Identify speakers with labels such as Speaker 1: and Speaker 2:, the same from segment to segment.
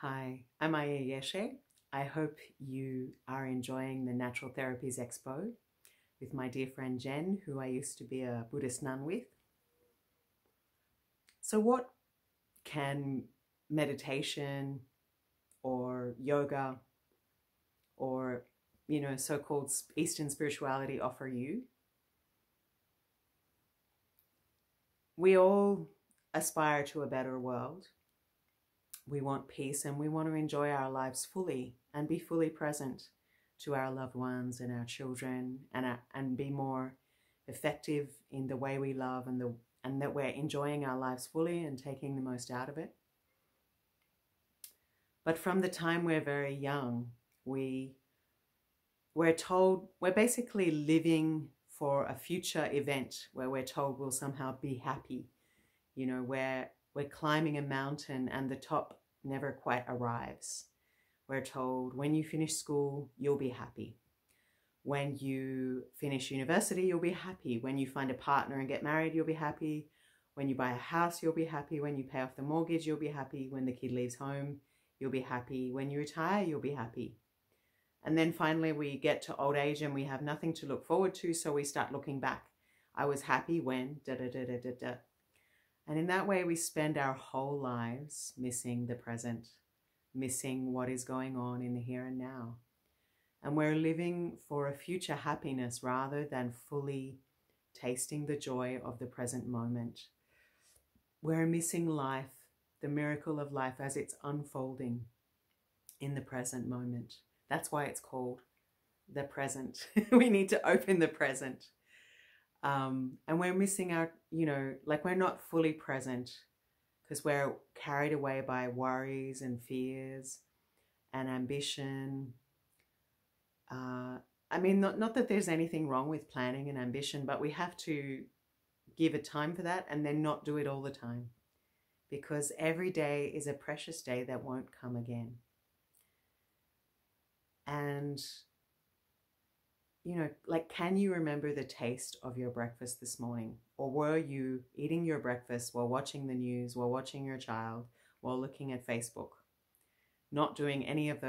Speaker 1: Hi, I'm Ayeshe. I hope you are enjoying the Natural Therapies Expo with my dear friend Jen, who I used to be a Buddhist nun with. So what can meditation or yoga or, so-called Eastern spirituality offer you? We all aspire to a better world. We want peace and we want to enjoy our lives fully and be fully present to our loved ones and our children and be more effective in the way we love and that we're enjoying our lives fully and taking the most out of it. But from the time we're very young, we're told we're basically living for a future event where we're told we'll somehow be happy, where we're climbing a mountain and the top never quite arrives. We're told when you finish school, you'll be happy. When you finish university, you'll be happy. When you find a partner and get married, you'll be happy. When you buy a house, you'll be happy. When you pay off the mortgage, you'll be happy. When the kid leaves home, you'll be happy. When you retire, you'll be happy. And then finally we get to old age and we have nothing to look forward to, so we start looking back. I was happy when da da da da da da. And in that way we spend our whole lives missing the present, missing what is going on in the here and now. And we're living for a future happiness rather than fully tasting the joy of the present moment. We're missing life, the miracle of life as it's unfolding in the present moment. That's why it's called the present. We need to open the present. And we're missing our, we're not fully present because we're carried away by worries and fears and ambition. Not that there's anything wrong with planning and ambition, but we have to give a time for that and then not do it all the time, because every day is a precious day that won't come again. And, can you remember the taste of your breakfast this morning? Or were you eating your breakfast while watching the news, while watching your child, while looking at Facebook? Not doing any of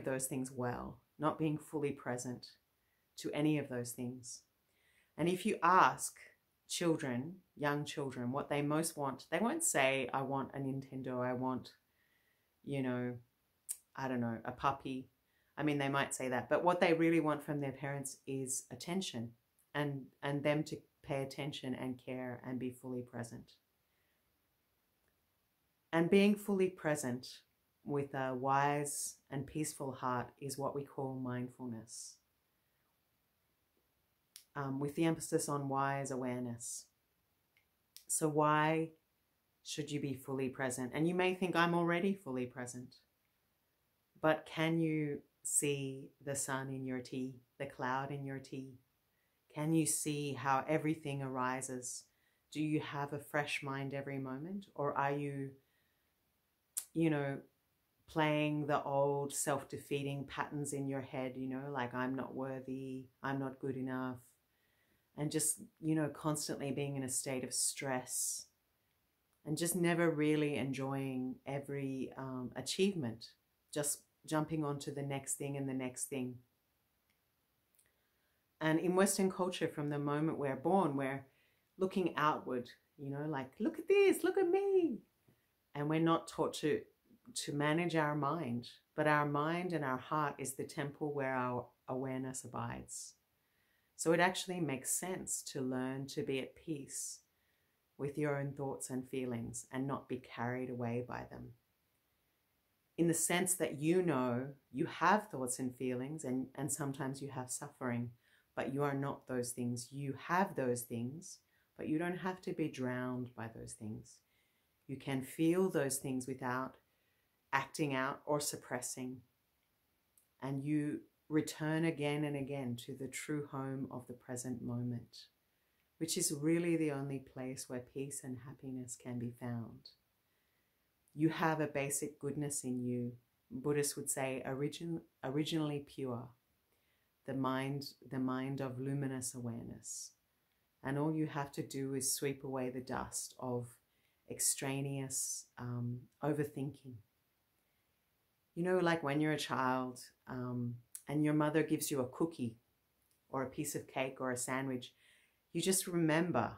Speaker 1: those things well, not being fully present to any of those things. And if you ask children, young children, what they most want, they won't say, I want a Nintendo, I want, a puppy. They might say that, but what they really want from their parents is attention and them to pay attention and care and be fully present. And being fully present with a wise and peaceful heart is what we call mindfulness, with the emphasis on wise awareness. So why should you be fully present? And you may think, I'm already fully present. But can you see the sun in your tea, the cloud in your tea? Can you see how everything arises? Do you have a fresh mind every moment? Or are you, playing the old self-defeating patterns in your head, like I'm not worthy, I'm not good enough, and just, constantly being in a state of stress and just never really enjoying every achievement, just jumping onto the next thing and the next thing. And in Western culture, from the moment we're born, we're looking outward, look at this, look at me. And we're not taught to manage our mind, but our mind and our heart is the temple where our awareness abides. So it actually makes sense to learn to be at peace with your own thoughts and feelings and not be carried away by them. In the sense that you have thoughts and feelings and sometimes you have suffering, but you are not those things. You have those things, but you don't have to be drowned by those things. You can feel those things without acting out or suppressing. And you return again and again to the true home of the present moment, which is really the only place where peace and happiness can be found. You have a basic goodness in you. Buddhists would say originally pure, the mind of luminous awareness. And all you have to do is sweep away the dust of extraneous overthinking You know, like when you're a child and your mother gives you a cookie or a piece of cake or a sandwich, you just remember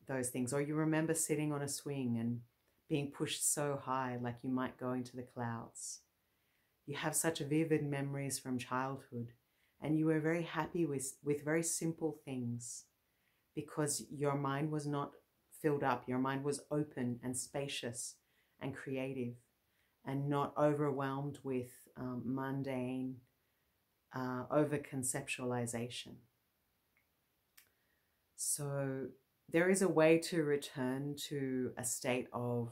Speaker 1: those things. Or you remember sitting on a swing and being pushed so high like you might go into the clouds. You have such vivid memories from childhood, and you were very happy with very simple things because your mind was not filled up. Your mind was open and spacious and creative and not overwhelmed with mundane over-conceptualization. So there is a way to return to a state of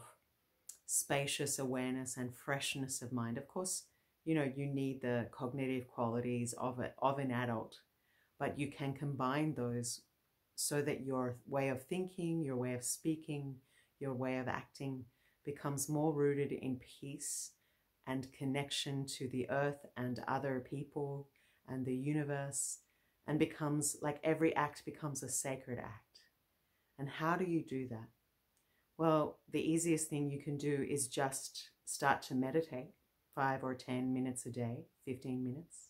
Speaker 1: spacious awareness and freshness of mind. Of course, you know, you need the cognitive qualities of an adult, but you can combine those so that your way of thinking, your way of speaking, your way of acting becomes more rooted in peace and connection to the earth and other people and the universe, and becomes like every act becomes a sacred act. And how do you do that? Well, the easiest thing you can do is just start to meditate 5 or 10 minutes a day, 15 minutes.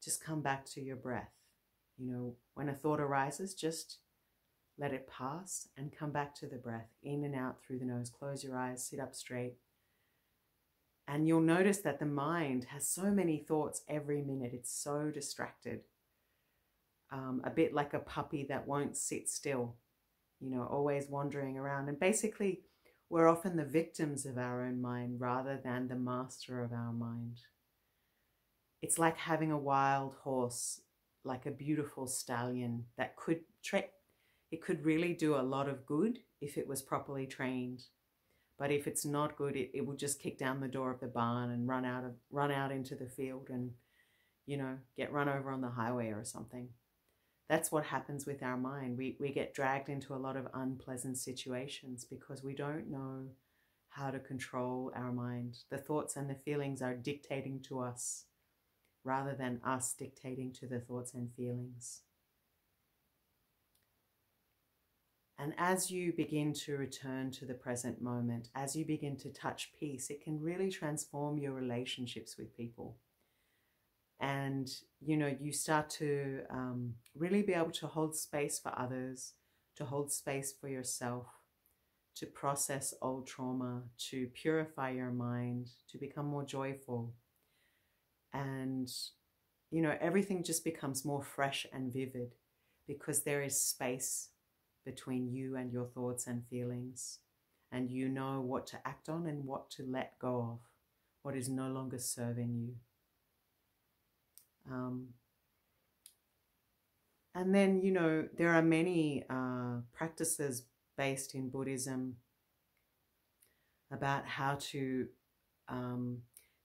Speaker 1: Just come back to your breath. You know, when a thought arises, just let it pass and come back to the breath, in and out through the nose. Close your eyes, sit up straight. And you'll notice that the mind has so many thoughts every minute. It's so distracted. A bit like a puppy that won't sit still, you know, always wandering around. And basically, we're often the victims of our own mind rather than the master of our mind. It's like having a wild horse, like a beautiful stallion that could it could really do a lot of good if it was properly trained. But if it's not good, it will just kick down the door of the barn and run out into the field and, you know, get run over on the highway or something. That's what happens with our mind. We get dragged into a lot of unpleasant situations because we don't know how to control our mind. The thoughts and the feelings are dictating to us rather than us dictating to the thoughts and feelings. And as you begin to return to the present moment, as you begin to touch peace, it can really transform your relationships with people. And, you know, you start to really be able to hold space for others, to hold space for yourself, to process old trauma, to purify your mind, to become more joyful. And, you know, everything just becomes more fresh and vivid because there is space between you and your thoughts and feelings. And you know what to act on and what to let go of, what is no longer serving you. And then, you know, there are many practices based in Buddhism about how to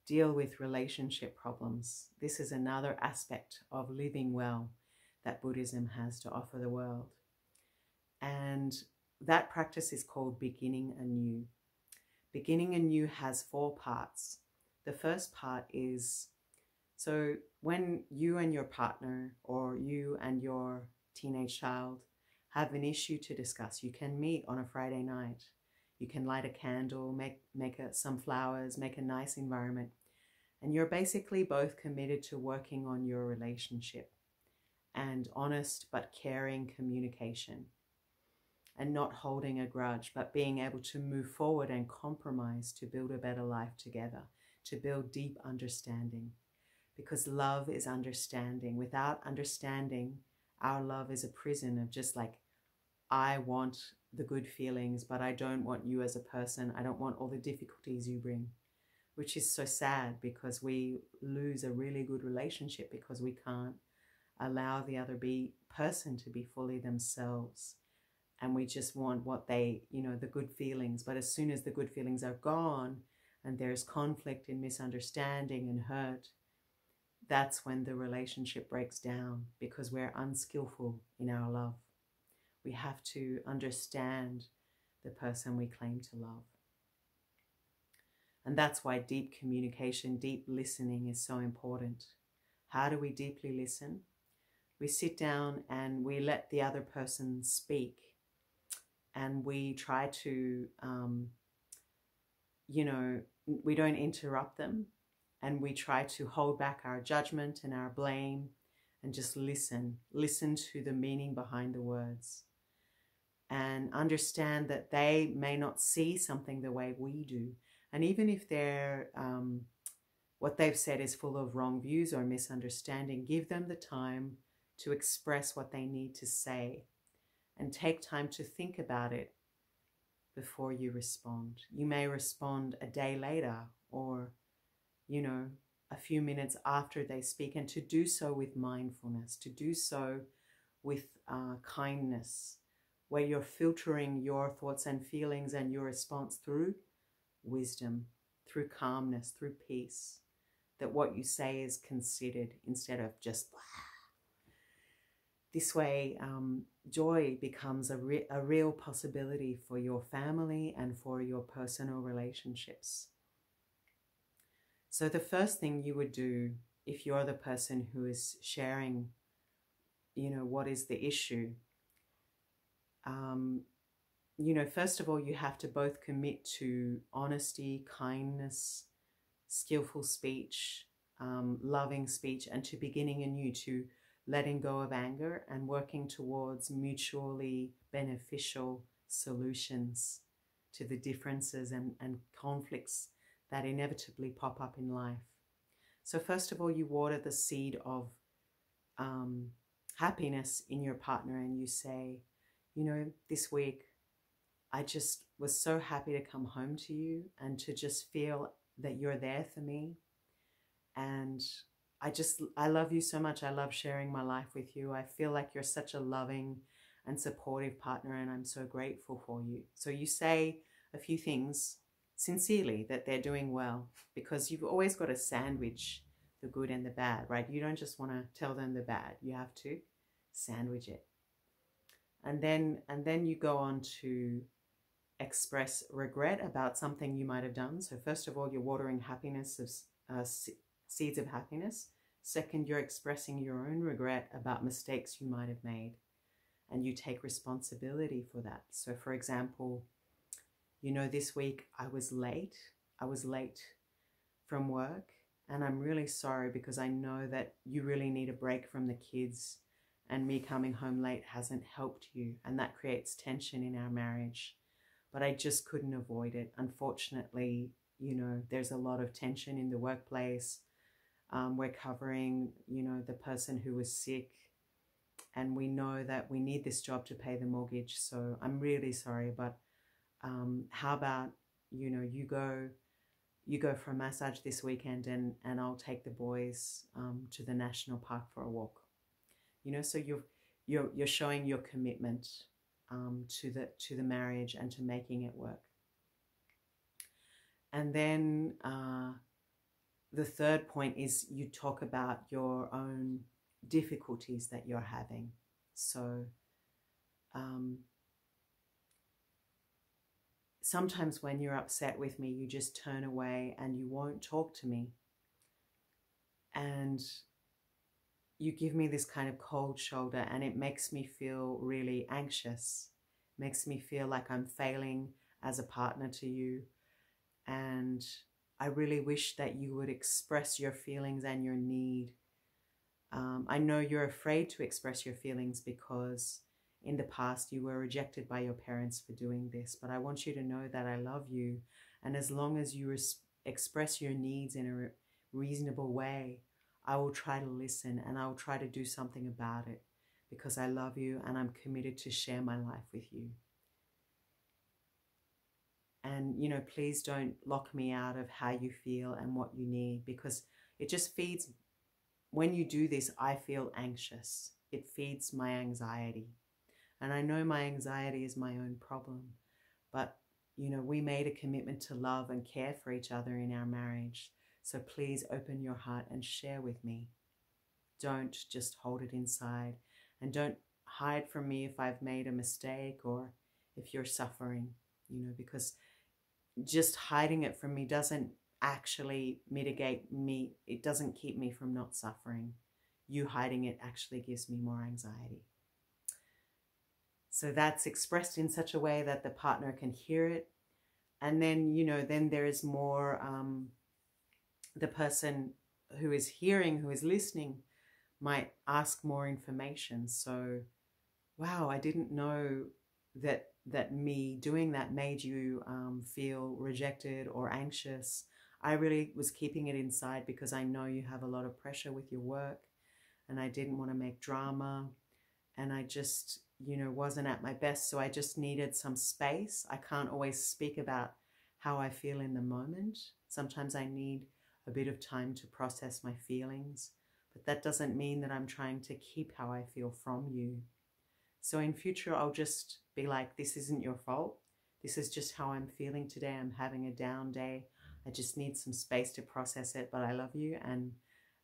Speaker 1: deal with relationship problems. This is another aspect of living well that Buddhism has to offer the world. And that practice is called beginning anew. Beginning anew has 4 parts. The first part is, so when you and your partner or you and your teenage child have an issue to discuss, you can meet on a Friday night. You can light a candle, make some flowers, make a nice environment. And you're basically both committed to working on your relationship and honest but caring communication. And not holding a grudge, but being able to move forward and compromise to build a better life together, to build deep understanding. Because love is understanding. Without understanding, our love is a prison of just like, I want the good feelings, but I don't want you as a person. I don't want all the difficulties you bring, which is so sad because we lose a really good relationship because we can't allow the other person to be fully themselves. And we just want what they, you know, the good feelings. But as soon as the good feelings are gone and there's conflict and misunderstanding and hurt, that's when the relationship breaks down because we're unskillful in our love. We have to understand the person we claim to love. And that's why deep communication, deep listening is so important. How do we deeply listen? We sit down and we let the other person speak. And we try to, you know, we don't interrupt them. and we try to hold back our judgment and our blame and just listen to the meaning behind the words, and understand that they may not see something the way we do. And even if they're what they've said is full of wrong views or misunderstanding, give them the time to express what they need to say, and take time to think about it before you respond. You may respond a day later, or, a few minutes after they speak, and to do so with mindfulness, to do so with kindness, where you're filtering your thoughts and feelings and your response through wisdom, through calmness, through peace, that what you say is considered instead of just blah. This way, joy becomes a real possibility for your family and for your personal relationships. So the first thing you would do if you're the person who is sharing, what is the issue, first of all, you have to both commit to honesty, kindness, skillful speech, loving speech, and to beginning anew, to letting go of anger and working towards mutually beneficial solutions to the differences and conflicts that inevitably pop up in life. So first of all, you water the seed of happiness in your partner, and you say, this week I just was so happy to come home to you and to just feel that you're there for me. And I love you so much. I love sharing my life with you. I feel like you're such a loving and supportive partner, and I'm so grateful for you. So you say a few things sincerely that they're doing well, because you've always got to sandwich the good and the bad, right? You don't just want to tell them the bad. You have to sandwich it. And then you go on to express regret about something you might have done. So first of all, you're watering happiness, seeds of happiness. Second, you're expressing your own regret about mistakes you might have made, and you take responsibility for that. So for example, this week I was late from work, and I'm really sorry because I know that you really need a break from the kids, and me coming home late hasn't helped you, and that creates tension in our marriage. But I just couldn't avoid it. Unfortunately, there's a lot of tension in the workplace. We're covering, the person who was sick, and we know that we need this job to pay the mortgage. So I'm really sorry, but how about, you go for a massage this weekend, and I'll take the boys to the national park for a walk. So you're showing your commitment to the marriage and to making it work. And then the third point is you talk about your own difficulties that you're having. So sometimes when you're upset with me, you just turn away and you won't talk to me. And you give me this kind of cold shoulder, and it makes me feel really anxious. Makes me feel like I'm failing as a partner to you. And I really wish that you would express your feelings and your need. I know you're afraid to express your feelings because in the past you were rejected by your parents for doing this, but I want you to know that I love you. And as long as you express your needs in a reasonable way, I will try to listen, and I will try to do something about it, because I love you and I'm committed to share my life with you. And, please don't lock me out of how you feel and what you need, because it just feeds, when you do this, I feel anxious. It feeds my anxiety. And I know my anxiety is my own problem, but, we made a commitment to love and care for each other in our marriage. So please open your heart and share with me. Don't just hold it inside, and don't hide from me if I've made a mistake or if you're suffering, because just hiding it from me doesn't actually mitigate me. It doesn't keep me from not suffering. You hiding it actually gives me more anxiety. So that's expressed in such a way that the partner can hear it. And then, then there is more, the person who is hearing, who is listening, might ask more information. So, wow, I didn't know that me doing that made you feel rejected or anxious. I really was keeping it inside because I know you have a lot of pressure with your work, and I didn't want to make drama, and I just, wasn't at my best. So I just needed some space. I can't always speak about how I feel in the moment. Sometimes I need a bit of time to process my feelings, but that doesn't mean that I'm trying to keep how I feel from you. So in future, I'll just be like, this isn't your fault. This is just how I'm feeling today. I'm having a down day. I just need some space to process it, but I love you. And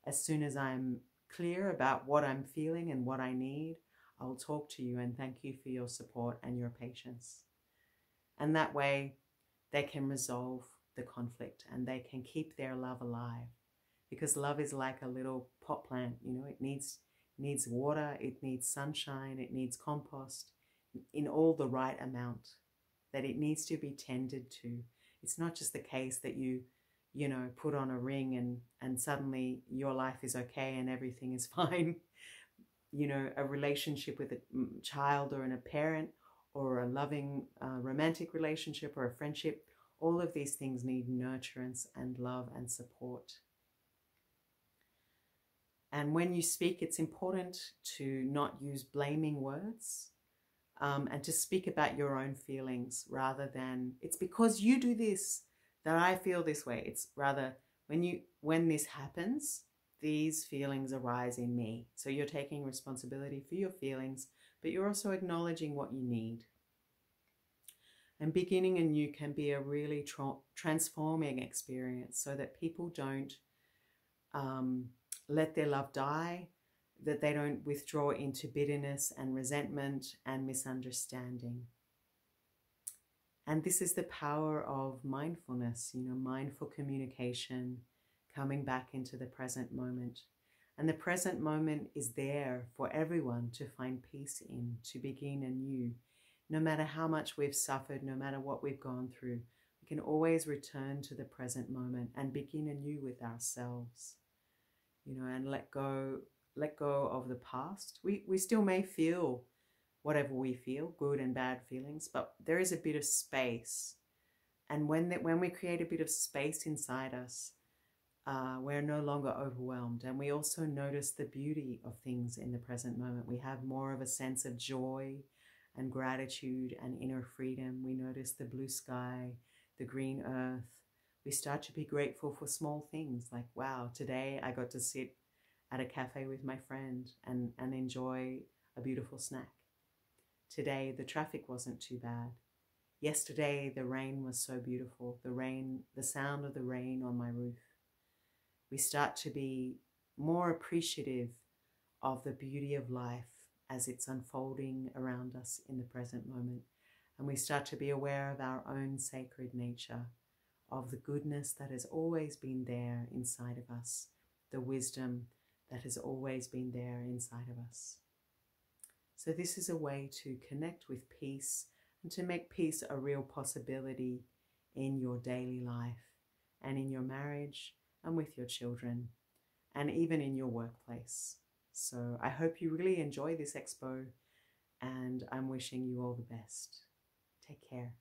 Speaker 1: as soon as I'm clear about what I'm feeling and what I need, I'll talk to you and thank you for your support and your patience. And that way they can resolve the conflict and they can keep their love alive, because love is like a little pot plant. It needs water, it needs sunshine, it needs compost in all the right amount, that it needs to be tended to. It's not just the case that you put on a ring and suddenly your life is okay and everything is fine. A relationship with a child or a parent, or a loving romantic relationship or a friendship, all of these things need nurturance and love and support. And when you speak, it's important to not use blaming words, and to speak about your own feelings rather than, it's because you do this that I feel this way. It's rather, when this happens, these feelings arise in me. So you're taking responsibility for your feelings, but you're also acknowledging what you need. And beginning anew can be a really transforming experience, so that people don't let their love die, that they don't withdraw into bitterness and resentment and misunderstanding. And this is the power of mindfulness, mindful communication, coming back into the present moment. And the present moment is there for everyone to find peace in, to begin anew. No matter how much we've suffered, no matter what we've gone through, we can always return to the present moment and begin anew with ourselves, and let go of the past. We still may feel whatever we feel, good and bad feelings, but there is a bit of space. And when we create a bit of space inside us, we're no longer overwhelmed. And we also notice the beauty of things in the present moment. We have more of a sense of joy and gratitude and inner freedom. We notice the blue sky, the green earth. We start to be grateful for small things like, wow, today I got to sit at a cafe with my friend and enjoy a beautiful snack. Today the traffic wasn't too bad. Yesterday the rain was so beautiful. The sound of the rain on my roof. We start to be more appreciative of the beauty of life as it's unfolding around us in the present moment. And we start to be aware of our own sacred nature, of the goodness that has always been there inside of us, the wisdom that has always been there inside of us. So this is a way to connect with peace and to make peace a real possibility in your daily life and in your marriage and with your children and even in your workplace. So I hope you really enjoy this expo, and I'm wishing you all the best. Take care.